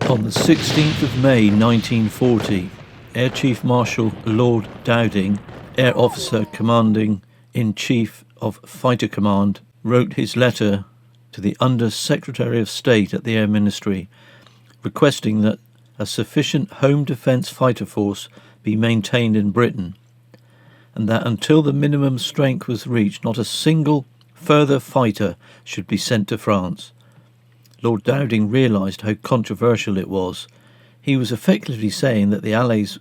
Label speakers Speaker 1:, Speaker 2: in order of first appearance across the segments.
Speaker 1: On the 16th of May 1940, Air Chief Marshal Lord Dowding, Air Officer Commanding-in-Chief of Fighter Command, wrote his letter to the Under Secretary of State at the Air Ministry, requesting that a sufficient home defence fighter force be maintained in Britain, and that until the minimum strength was reached, not a single further fighter should be sent to France. Lord Dowding realised how controversial it was. He was effectively saying that the Allies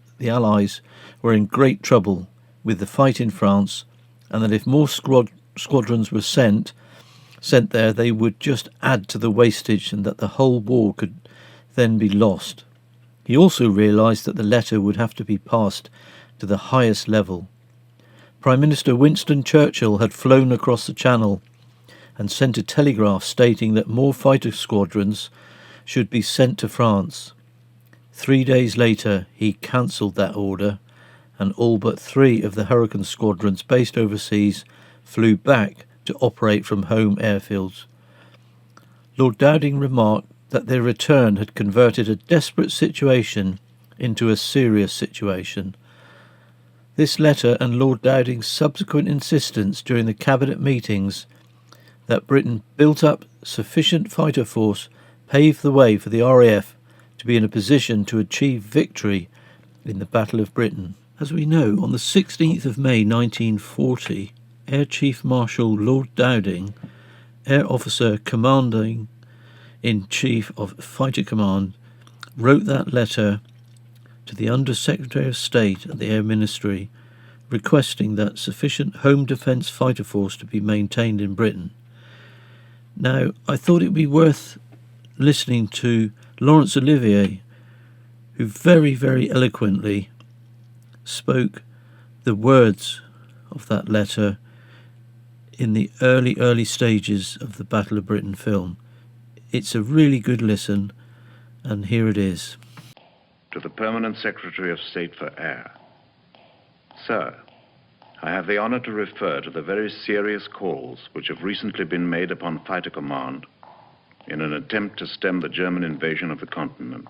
Speaker 1: were in great trouble with the fight in France, and that if more squadrons were sent there, they would just add to the wastage, and that the whole war could then be lost. He also realised that the letter would have to be passed to the highest level. Prime Minister Winston Churchill had flown across the Channel and sent a telegraph stating that more fighter squadrons should be sent to France. 3 days later, he cancelled that order, and all but 3 of the Hurricane squadrons based overseas flew back to operate from home airfields. Lord Dowding remarked that their return had converted a desperate situation into a serious situation. This letter and Lord Dowding's subsequent insistence during the cabinet meetings that Britain built up sufficient fighter force paved the way for the RAF to be in a position to achieve victory in the Battle of Britain. As we know, on the 16th of May 1940, Air Chief Marshal Lord Dowding, Air Officer Commanding-in-Chief of Fighter Command, wrote that letter to the Under Secretary of State at the Air Ministry, requesting that sufficient home defence fighter force to be maintained in Britain. Now, I thought it would be worth listening to Laurence Olivier, who very, very eloquently spoke the words of that letter in the early stages of the Battle of Britain film. It's a really good listen, and here it is.
Speaker 2: To the Permanent Secretary of State for Air. Sir, I have the honor to refer to the very serious calls which have recently been made upon Fighter Command in an attempt to stem the German invasion of the continent.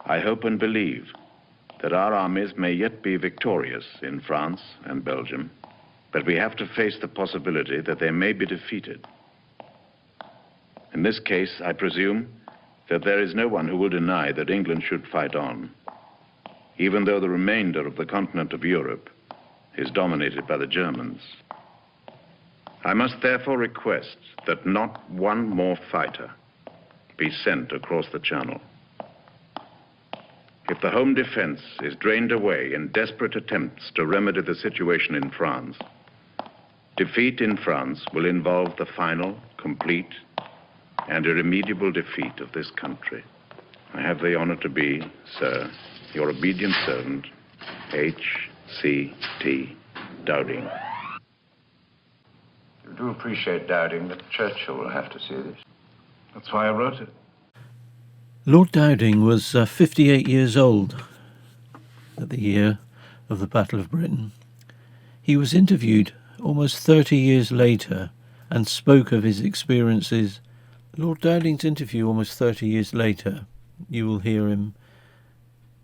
Speaker 2: I hope and believe that our armies may yet be victorious in France and Belgium, but we have to face the possibility that they may be defeated. In this case, I presume that there is no one who will deny that England should fight on, even though the remainder of the continent of Europe is dominated by the Germans. I must therefore request that not one more fighter be sent across the Channel. If the home defense is drained away in desperate attempts to remedy the situation in France, defeat in France will involve the final, complete, and irremediable defeat of this country. I have the honor to be, sir, your obedient servant, H.C.T. Dowding.
Speaker 3: You do appreciate, Dowding, that Churchill will have to see this. That's why I wrote it.
Speaker 1: Lord Dowding was 58 years old at the year of the Battle of Britain. He was interviewed almost 30 years later and spoke of his experiences. Lord Dowding's interview almost 30 years later, you will hear him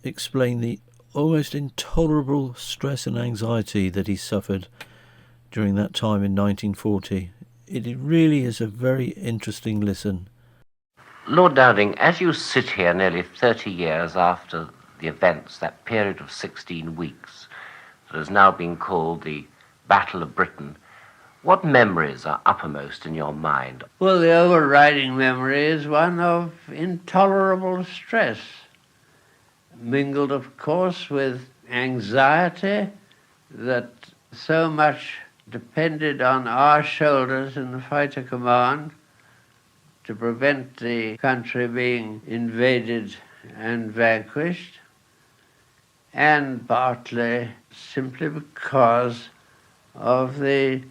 Speaker 1: explain the almost intolerable stress and anxiety that he suffered during that time in 1940. It really is a very interesting listen.
Speaker 4: Lord Dowding, as you sit here nearly 30 years after the events, that period of 16 weeks that has now been called the Battle of Britain, what memories are uppermost in your mind?
Speaker 5: Well, the overriding memory is one of intolerable stress, mingled, of course, with anxiety that so much depended on our shoulders in the Fighter Command to prevent the country being invaded and vanquished, and partly simply because of the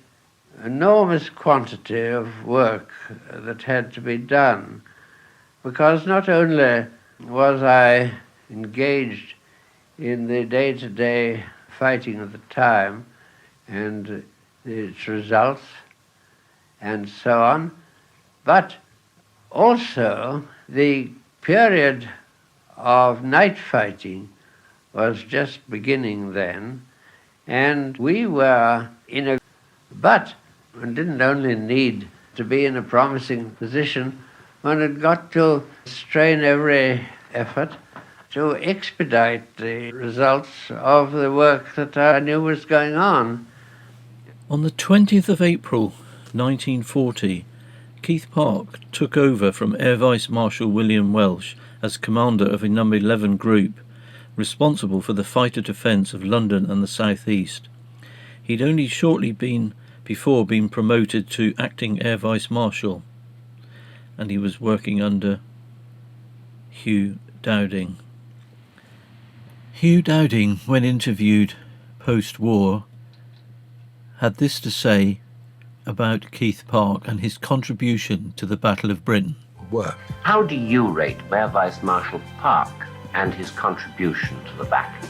Speaker 5: enormous quantity of work that had to be done. Because not only was I engaged in the day-to-day fighting of the time and its results and so on, but also the period of night fighting was just beginning then, and we were but one didn't only need to be in a promising position, one had got to strain every effort to expedite the results of the work that I knew was going on.
Speaker 1: On the 20th of April 1940, Keith Park took over from Air Vice Marshal William Welsh as commander of a No. 11 Group, responsible for the fighter defence of London and the South East. He'd only shortly before been promoted to acting Air Vice Marshal, and he was working under Hugh Dowding. Hugh Dowding, when interviewed post-war, had this to say about Keith Park and his contribution to the Battle of Britain.
Speaker 4: How do you rate Air Vice Marshal Park and his contribution to the battle?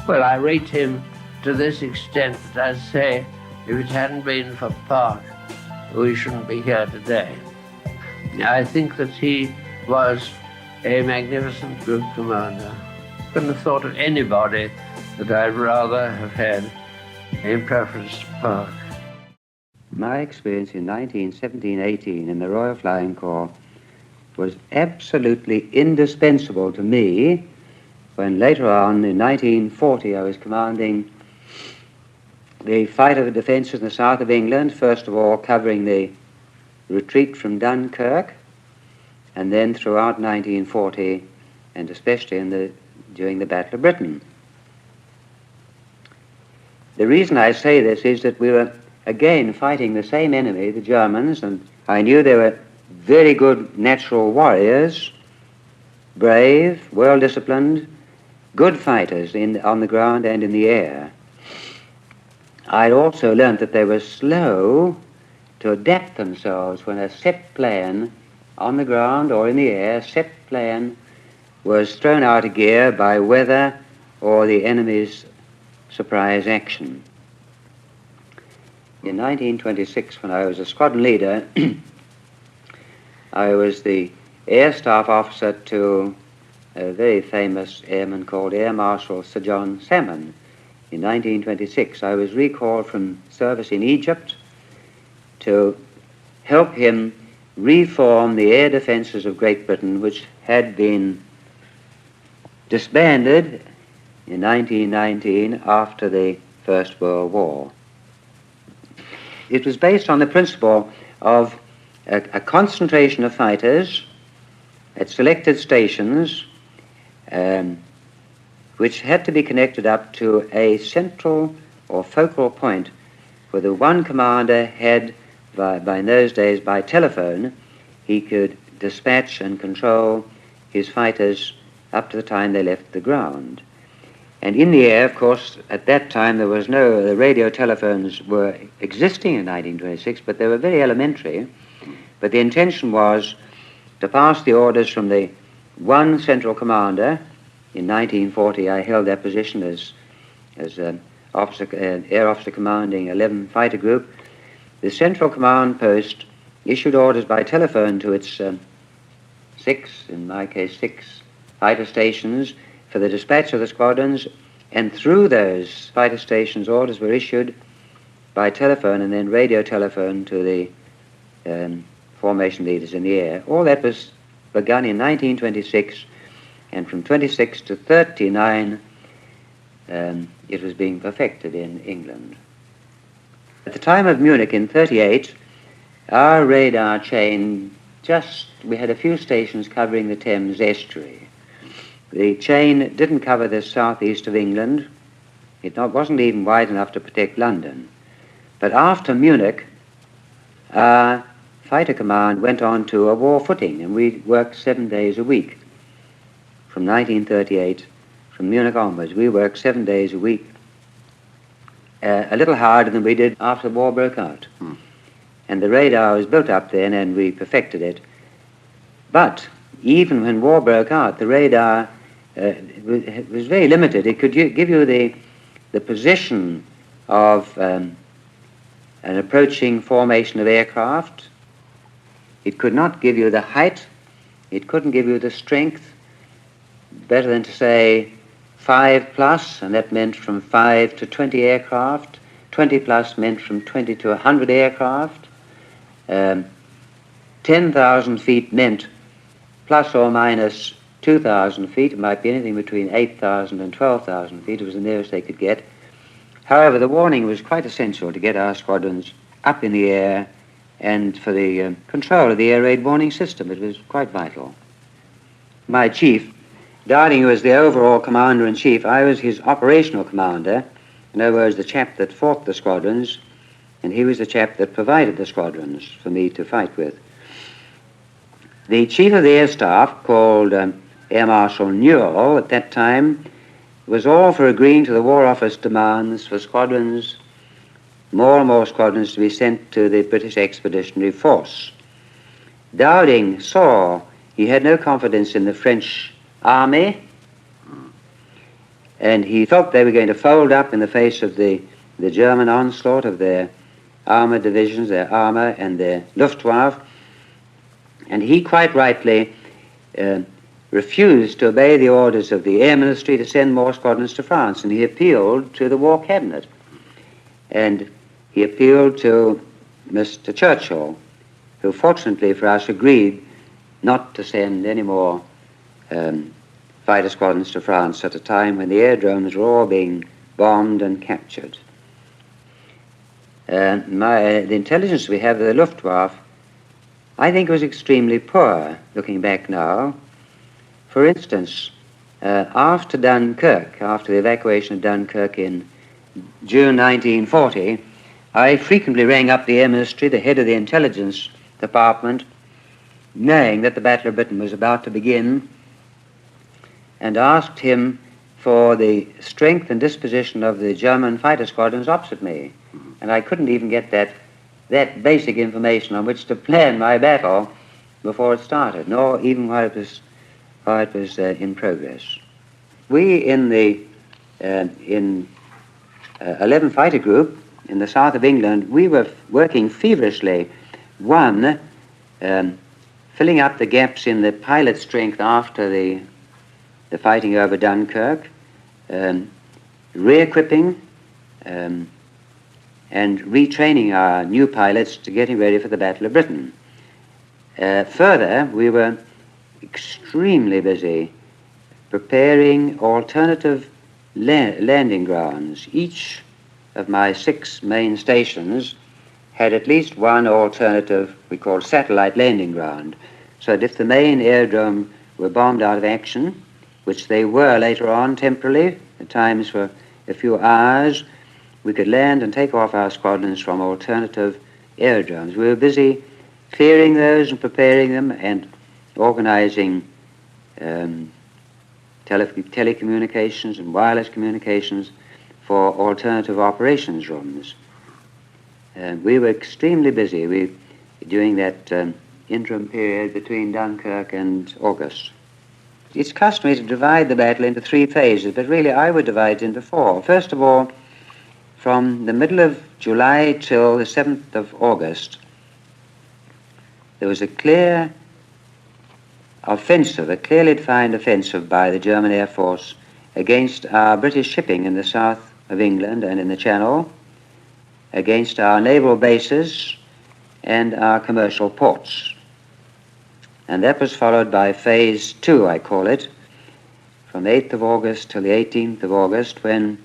Speaker 5: Well, I rate him to this extent that I say, if it hadn't been for Park, we shouldn't be here today. I think that he was a magnificent group commander. Couldn't have thought of anybody that I'd rather have had in preference to Park.
Speaker 6: My experience in 1917-18 in the Royal Flying Corps was absolutely indispensable to me when later on in 1940 I was commanding the fight of the defences in the south of England, first of all covering the retreat from Dunkirk, and then throughout 1940 and especially during the Battle of Britain. The reason I say this is that we were again fighting the same enemy, the Germans, and I knew they were very good natural warriors, brave, well-disciplined, good fighters on the ground and in the air. I'd also learnt that they were slow to adapt themselves when a set plan on the ground or in the air, set plan was thrown out of gear by weather or the enemy's surprise action. In 1926, when I was a squadron leader, I was the air staff officer to a very famous airman called Air Marshal Sir John Salmon. In 1926, I was recalled from service in Egypt to help him reform the air defences of Great Britain, which had been disbanded in 1919 after the First World War. It was based on the principle of a concentration of fighters at selected stations which had to be connected up to a central or focal point where the one commander had, by in those days by telephone, he could dispatch and control his fighters up to the time they left the ground. And in the air, of course, at that time the radio telephones were existing in 1926, but they were very elementary. But the intention was to pass the orders from the one central commander. In 1940, I held that position as air officer commanding 11 fighter group. The central command post issued orders by telephone to its in my case, six fighter stations for the dispatch of the squadrons, and through those fighter stations orders were issued by telephone and then radio telephone to the formation leaders in the air. All that was begun in 1926, and from 26 to 39 it was being perfected in England. At the time of Munich in 38, our radar chain we had a few stations covering the Thames estuary. The chain didn't cover the southeast of England. It wasn't even wide enough to protect London. But after Munich, our fighter command went on to a war footing, and we worked 7 days a week. From 1938, from Munich onwards, we worked 7 days a week, a little harder than we did after the war broke out. And the radar was built up then, and we perfected it. But even when war broke out, the radar was very limited. It could give you the position of an approaching formation of aircraft. It could not give you the height It couldn't give you the strength better than to say 5 plus, and that meant from 5 to 20 aircraft. 20 plus meant from 20 to 100 aircraft. 10,000 feet meant plus or minus 2,000 feet. It might be anything between 8,000 and 12,000 feet. It was the nearest they could get. However, the warning was quite essential to get our squadrons up in the air and for the control of the air raid warning system. It was quite vital. My chief, Dowding, was the overall commander-in-chief. I was his operational commander. In other words, the chap that fought the squadrons, and he was the chap that provided the squadrons for me to fight with. The chief of the air staff, called Air Marshal Newell at that time, was all for agreeing to the War Office demands for squadrons, more and more squadrons to be sent to the British Expeditionary Force. Dowding saw he had no confidence in the French army, and he thought they were going to fold up in the face of the German onslaught of their armoured divisions, their armour and their Luftwaffe, and he quite rightly refused to obey the orders of the Air Ministry to send more squadrons to France, and he appealed to the War Cabinet. And he appealed to Mr. Churchill, who fortunately for us agreed not to send any more fighter squadrons to France at a time when the aerodromes were all being bombed and captured. The intelligence we have of the Luftwaffe, I think, was extremely poor, looking back now. For instance, after Dunkirk, after the evacuation of Dunkirk in June 1940, I frequently rang up the Air Ministry, the head of the intelligence department, knowing that the Battle of Britain was about to begin, and asked him for the strength and disposition of the German fighter squadrons opposite me. And I couldn't even get that basic information on which to plan my battle before it started, nor even while it was in progress. We in the 11 Fighter Group in the south of England, we were working feverishly, one, filling up the gaps in the pilot strength after the fighting over Dunkirk, re-equipping and retraining our new pilots to getting ready for the Battle of Britain. Further, we were extremely busy preparing alternative landing grounds. Each of my 6 main stations had at least one alternative, we call satellite landing ground, so that if the main aerodrome were bombed out of action, which they were later on temporarily, at times for a few hours, we could land and take off our squadrons from alternative aerodromes. We were busy clearing those and preparing them and organizing telecommunications and wireless communications for alternative operations rooms. We were extremely busy during that interim period between Dunkirk and August. It's customary to divide the battle into 3 phases, but really I would divide it into 4. First of all, from the middle of July till the 7th of August, there was a clear offensive, a clearly defined offensive by the German Air Force against our British shipping in the south of England and in the Channel, against our naval bases and our commercial ports. And that was followed by phase 2, I call it, from the 8th of August till the 18th of August, when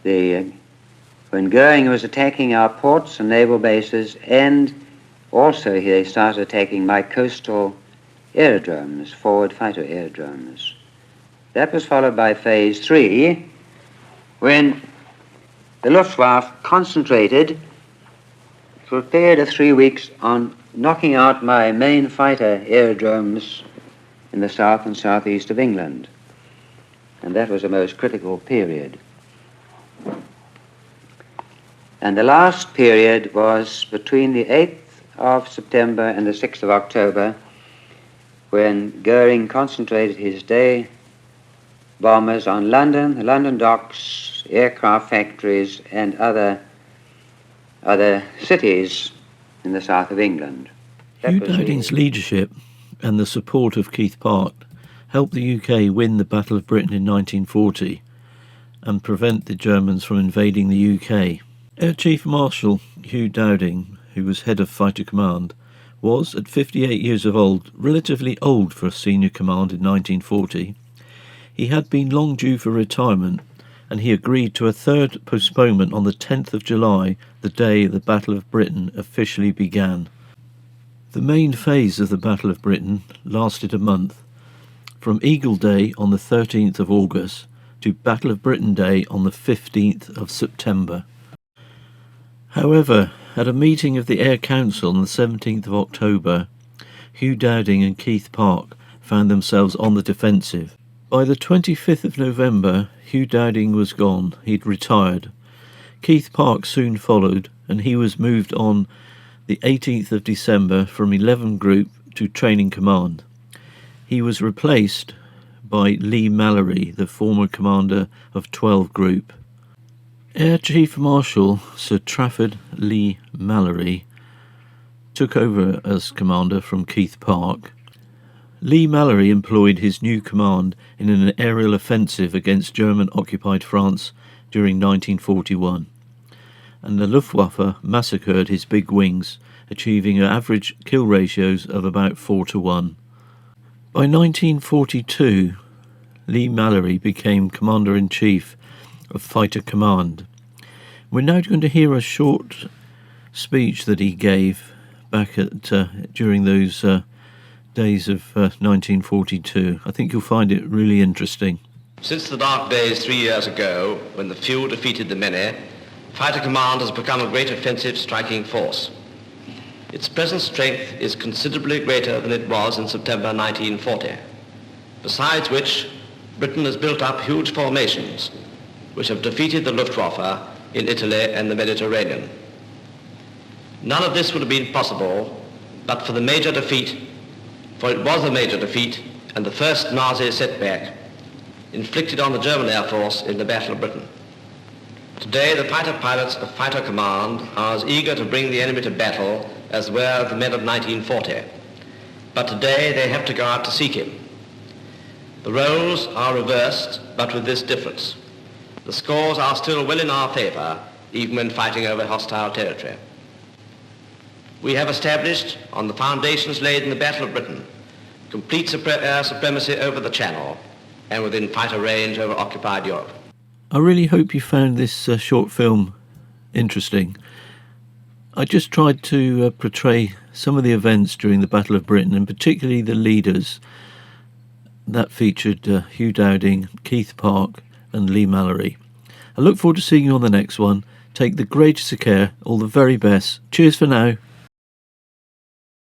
Speaker 6: Goering was attacking our ports and naval bases, and also he started attacking my coastal aerodromes, forward fighter aerodromes. That was followed by phase 3, when the Luftwaffe concentrated for a period of 3 weeks on knocking out my main fighter aerodromes in the south and southeast of England. And that was a most critical period. And the last period was between the 8th of September and the 6th of October, when Goering concentrated his day bombers on London, the London docks, aircraft factories, and other cities in the south of England.
Speaker 1: Hugh Dowding's leadership and the support of Keith Park helped the UK win the Battle of Britain in 1940 and prevent the Germans from invading the UK. Air Chief Marshal Hugh Dowding, who was head of Fighter Command, was, at 58 years of old, relatively old for a senior command in 1940. He had been long due for retirement, and he agreed to a third postponement on the 10th of July, the day the Battle of Britain officially began. The main phase of the Battle of Britain lasted a month, from Eagle Day on the 13th of August to Battle of Britain Day on the 15th of September. However, at a meeting of the Air Council on the 17th of October, Hugh Dowding and Keith Park found themselves on the defensive. By the 25th of November, Hugh Dowding was gone. He'd retired. Keith Park soon followed, and he was moved on the 18th of December from 11 Group to Training Command. He was replaced by Leigh Mallory, the former commander of 12 Group. Air Chief Marshal Sir Trafford Leigh Mallory took over as commander from Keith Park. Leigh Mallory employed his new command in an aerial offensive against German-occupied France during 1941, and the Luftwaffe massacred his big wings, achieving average kill ratios of about 4-1. By 1942, Leigh Mallory became Commander-in-Chief of Fighter Command. We're now going to hear a short speech that he gave back at during those days of 1942. I think you'll find it really interesting.
Speaker 7: Since the dark days 3 years ago, when the few defeated the many, Fighter Command has become a great offensive striking force. Its present strength is considerably greater than it was in September 1940. Besides which, Britain has built up huge formations which have defeated the Luftwaffe in Italy and the Mediterranean. None of this would have been possible but for the major defeat, for it was a major defeat and the first Nazi setback inflicted on the German Air Force in the Battle of Britain. Today, the fighter pilots of Fighter Command are as eager to bring the enemy to battle as were the men of 1940. But today, they have to go out to seek him. The roles are reversed, but with this difference. The scores are still well in our favor, even when fighting over hostile territory. We have established, on the foundations laid in the Battle of Britain, complete air supremacy over the Channel and within fighter range over occupied Europe.
Speaker 1: I really hope you found this short film interesting. I just tried to portray some of the events during the Battle of Britain, and particularly the leaders. That featured Hugh Dowding, Keith Park and Leigh Mallory. I look forward to seeing you on the next one. Take the greatest of care. All the very best. Cheers for now.